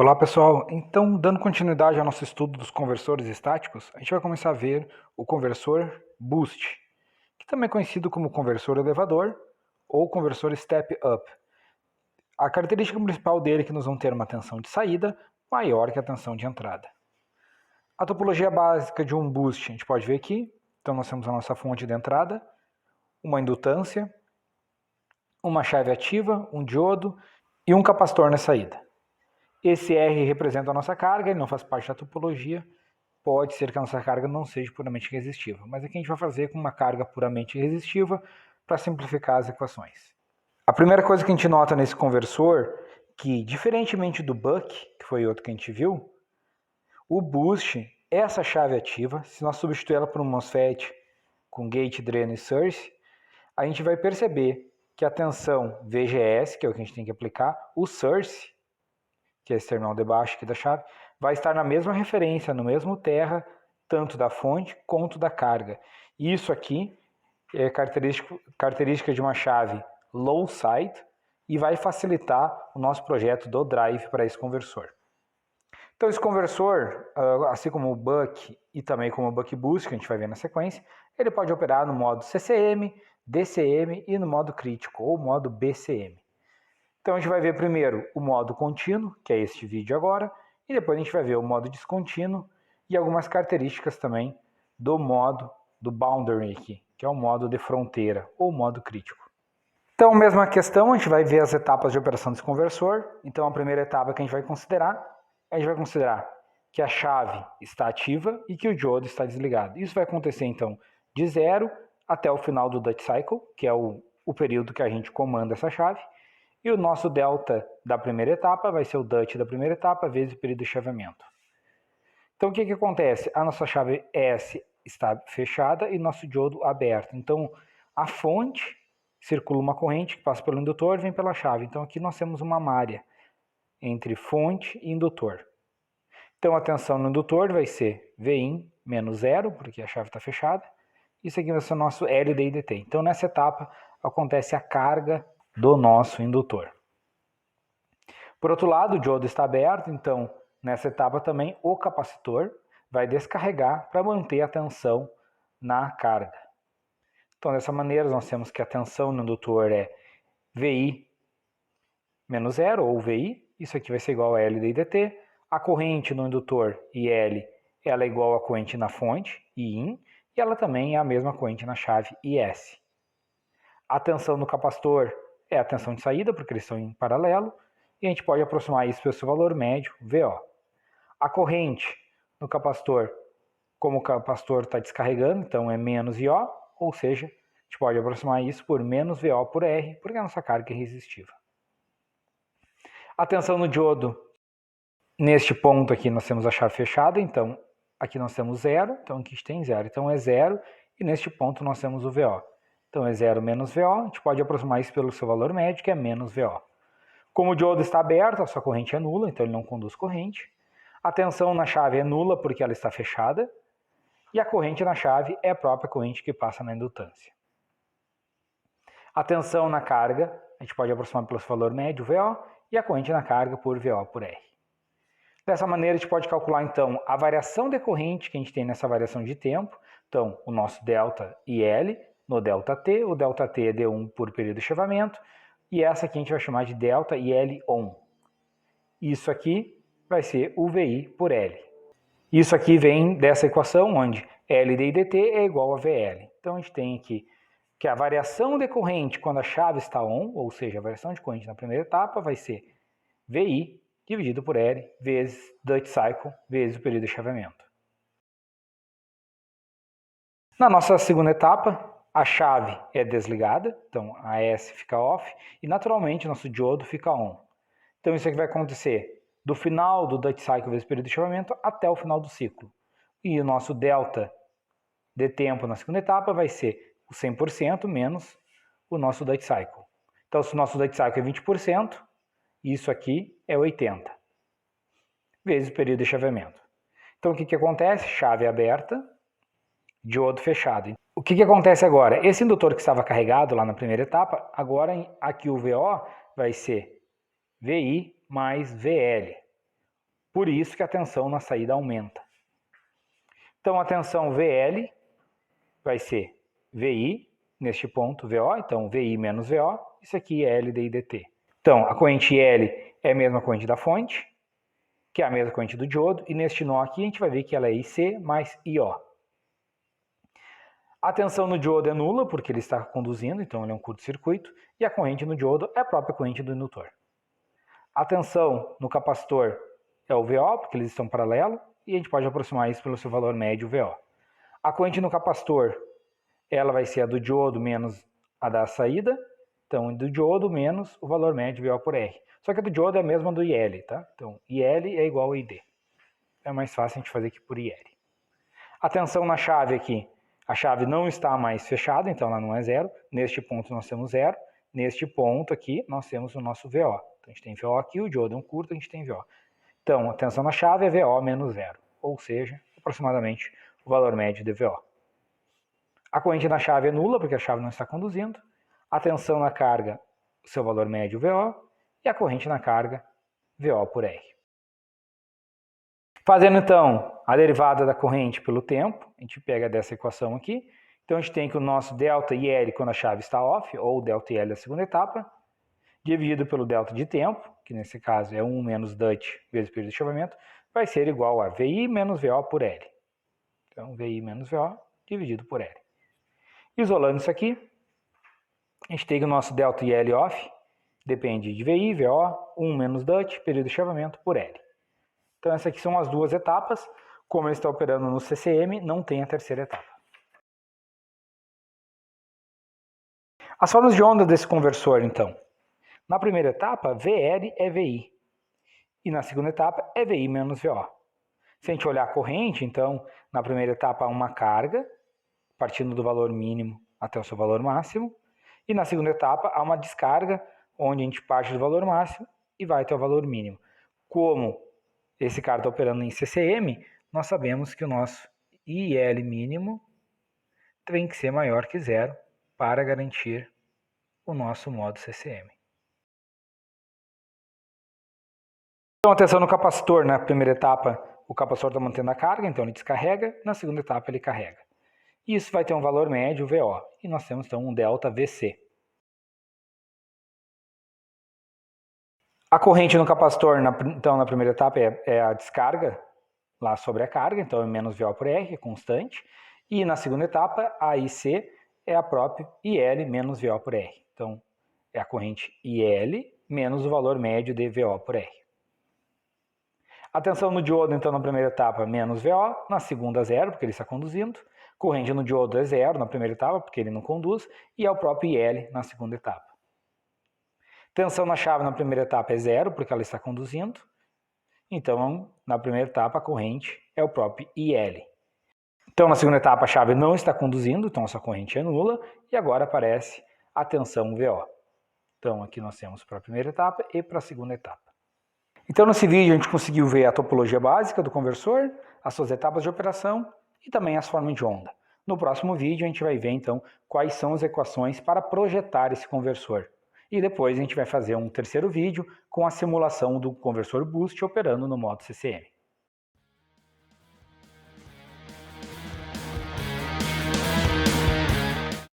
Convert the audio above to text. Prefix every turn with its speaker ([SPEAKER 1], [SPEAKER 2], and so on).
[SPEAKER 1] Olá pessoal, então dando continuidade ao nosso estudo dos conversores estáticos, a gente vai começar a ver o conversor boost, que também é conhecido como conversor elevador ou conversor step up. A característica principal dele é que nós vamos ter uma tensão de saída maior que a tensão de entrada. A topologia básica de um boost a gente pode ver aqui, então nós temos a nossa fonte de entrada, uma indutância, uma chave ativa, um diodo e um capacitor na saída. Esse R representa a nossa carga, ele não faz parte da topologia, pode ser que a nossa carga não seja puramente resistiva, mas aqui a gente vai fazer com uma carga puramente resistiva para simplificar as equações. A primeira coisa que a gente nota nesse conversor, que diferentemente do buck, que foi outro que a gente viu, o boost, essa chave ativa, se nós substituir ela por um MOSFET com gate, dreno e source, a gente vai perceber que a tensão VGS, que é o que a gente tem que aplicar, o source, que é esse terminal de baixo aqui da chave, vai estar na mesma referência, no mesmo terra, tanto da fonte quanto da carga. Isso aqui é característica de uma chave low side e vai facilitar o nosso projeto do drive para esse conversor. Então esse conversor, assim como o buck e também como o buck boost, que a gente vai ver na sequência, ele pode operar no modo CCM, DCM e no modo crítico, ou modo BCM. Então a gente vai ver primeiro o modo contínuo, que é este vídeo agora, e depois a gente vai ver o modo descontínuo e algumas características também do modo do boundary aqui, que é o modo de fronteira ou modo crítico. Então, mesma questão, a gente vai ver as etapas de operação desse conversor. Então, a primeira etapa que a gente vai considerar que a chave está ativa e que o diodo está desligado. Isso vai acontecer, então, de 0 até o final do Dutch Cycle, que é o período que a gente comanda essa chave. E o nosso delta da primeira etapa vai ser o Dutch da primeira etapa vezes o período de chaveamento. Então, o que acontece? A nossa chave S está fechada e nosso diodo aberto. Então, a fonte circula uma corrente que passa pelo indutor e vem pela chave. Então, aqui nós temos uma malha entre fonte e indutor. Então, a tensão no indutor vai ser Vin menos 0, porque a chave está fechada. Isso aqui vai ser o nosso L de IDT. Então, nessa etapa, acontece a carga do nosso indutor. Por outro lado, o diodo está aberto, então, nessa etapa também, o capacitor vai descarregar para manter a tensão na carga. Então, dessa maneira, nós temos que a tensão no indutor é VI menos 0, ou VI, isso aqui vai ser igual a L de IDT. A corrente no indutor, IL, ela é igual à corrente na fonte, IIN, e ela também é a mesma corrente na chave IS. A tensão no capacitor é a tensão de saída, porque eles estão em paralelo, e a gente pode aproximar isso pelo seu valor médio, VO. A corrente no capacitor, como o capacitor está descarregando, então é menos IO, ou seja, a gente pode aproximar isso por menos VO por R, porque a nossa carga é resistiva. A tensão no diodo, neste ponto aqui nós temos a chave fechada, então aqui nós temos 0, então aqui a gente tem 0, então é 0, e neste ponto nós temos o VO. Então é 0 menos VO, a gente pode aproximar isso pelo seu valor médio, que é menos VO. Como o diodo está aberto, a sua corrente é nula, então ele não conduz corrente. A tensão na chave é nula porque ela está fechada. E a corrente na chave é a própria corrente que passa na indutância. A tensão na carga, a gente pode aproximar pelo seu valor médio, VO, e a corrente na carga por VO por R. Dessa maneira, a gente pode calcular, então, a variação de corrente que a gente tem nessa variação de tempo. Então, o nosso delta IL no delta T, o delta T é D1 por período de chaveamento, e essa aqui a gente vai chamar de delta IL on. Isso aqui vai ser o VI por L. Isso aqui vem dessa equação onde L de IDT é igual a VL. Então a gente tem aqui que a variação de corrente quando a chave está on, ou seja, a variação de corrente na primeira etapa vai ser VI dividido por L vezes Dutch Cycle vezes o período de chaveamento. Na nossa segunda etapa, a chave é desligada, então a S fica off, e naturalmente nosso diodo fica on. Então isso aqui vai acontecer do final do Dutch Cycle vezes período de chaveamento até o final do ciclo. E o nosso delta de tempo na segunda etapa vai ser o 100% menos o nosso Dutch Cycle. Então se o nosso Dutch Cycle é 20%, isso aqui é 80%, vezes o período de chaveamento. Então o que acontece? Chave aberta, diodo fechado. O que acontece agora? Esse indutor que estava carregado lá na primeira etapa, agora aqui o VO vai ser VI mais VL. Por isso que a tensão na saída aumenta. Então a tensão VL vai ser VI, neste ponto VO, então VI menos VO, isso aqui é L dI dt. Então a corrente L é a mesma corrente da fonte, que é a mesma corrente do diodo, e neste nó aqui a gente vai ver que ela é IC mais IO. A tensão no diodo é nula, porque ele está conduzindo, então ele é um curto-circuito, e a corrente no diodo é a própria corrente do indutor. A tensão no capacitor é o VO, porque eles estão paralelos, e a gente pode aproximar isso pelo seu valor médio VO. A corrente no capacitor, ela vai ser a do diodo menos a da saída, então do diodo menos o valor médio VO por R. Só que a do diodo é a mesma do IL, tá? Então IL é igual a ID. É mais fácil a gente fazer aqui por IL. A tensão na chave aqui, a chave não está mais fechada, então ela não é zero. Neste ponto nós temos zero. Neste ponto aqui nós temos o nosso VO. Então a gente tem VO aqui, o diodo é um curto, a gente tem VO. Então a tensão na chave é VO menos zero, ou seja, aproximadamente o valor médio de VO. A corrente na chave é nula, porque a chave não está conduzindo. A tensão na carga, seu valor médio VO, e a corrente na carga, VO por R. Fazendo então a derivada da corrente pelo tempo, a gente pega dessa equação aqui. Então a gente tem que o nosso delta IL quando a chave está off, ou delta IL da segunda etapa, dividido pelo delta de tempo, que nesse caso é 1 menos DUT vezes período de chavamento, vai ser igual a VI menos VO por L. Então VI menos VO dividido por L. Isolando isso aqui, a gente tem que o nosso delta IL off depende de VI, VO, 1 menos DUT, período de chavamento por L. Então essas aqui são as duas etapas. Como ele está operando no CCM, não tem a terceira etapa. As formas de onda desse conversor, então. Na primeira etapa, VL é VI. E na segunda etapa, é VI menos VO. Se a gente olhar a corrente, então, na primeira etapa há uma carga, partindo do valor mínimo até o seu valor máximo. E na segunda etapa há uma descarga, onde a gente parte do valor máximo e vai até o valor mínimo. Como esse cara está operando em CCM, nós sabemos que o nosso IL mínimo tem que ser maior que zero para garantir o nosso modo CCM. Então, atenção no capacitor, na primeira etapa o capacitor está mantendo a carga, então ele descarrega, na segunda etapa ele carrega. E isso vai ter um valor médio, VO, e nós temos então um delta VC. A corrente no capacitor, então na primeira etapa é a descarga lá sobre a carga, então é menos VO por R, é constante. E na segunda etapa, a IC é a própria IL menos VO por R. Então é a corrente IL menos o valor médio de VO por R. A tensão no diodo, então, na primeira etapa, menos VO, na segunda, zero, porque ele está conduzindo. Corrente no diodo é zero na primeira etapa, porque ele não conduz, e é o próprio IL na segunda etapa. Tensão na chave na primeira etapa é zero, porque ela está conduzindo. Então, na primeira etapa, a corrente é o próprio IL. Então, na segunda etapa, a chave não está conduzindo, então essa corrente é nula, e agora aparece a tensão VO. Então, aqui nós temos para a primeira etapa e para a segunda etapa. Então, nesse vídeo, a gente conseguiu ver a topologia básica do conversor, as suas etapas de operação e também as formas de onda. No próximo vídeo, a gente vai ver, então, quais são as equações para projetar esse conversor. E depois a gente vai fazer um terceiro vídeo com a simulação do conversor boost operando no modo CCM.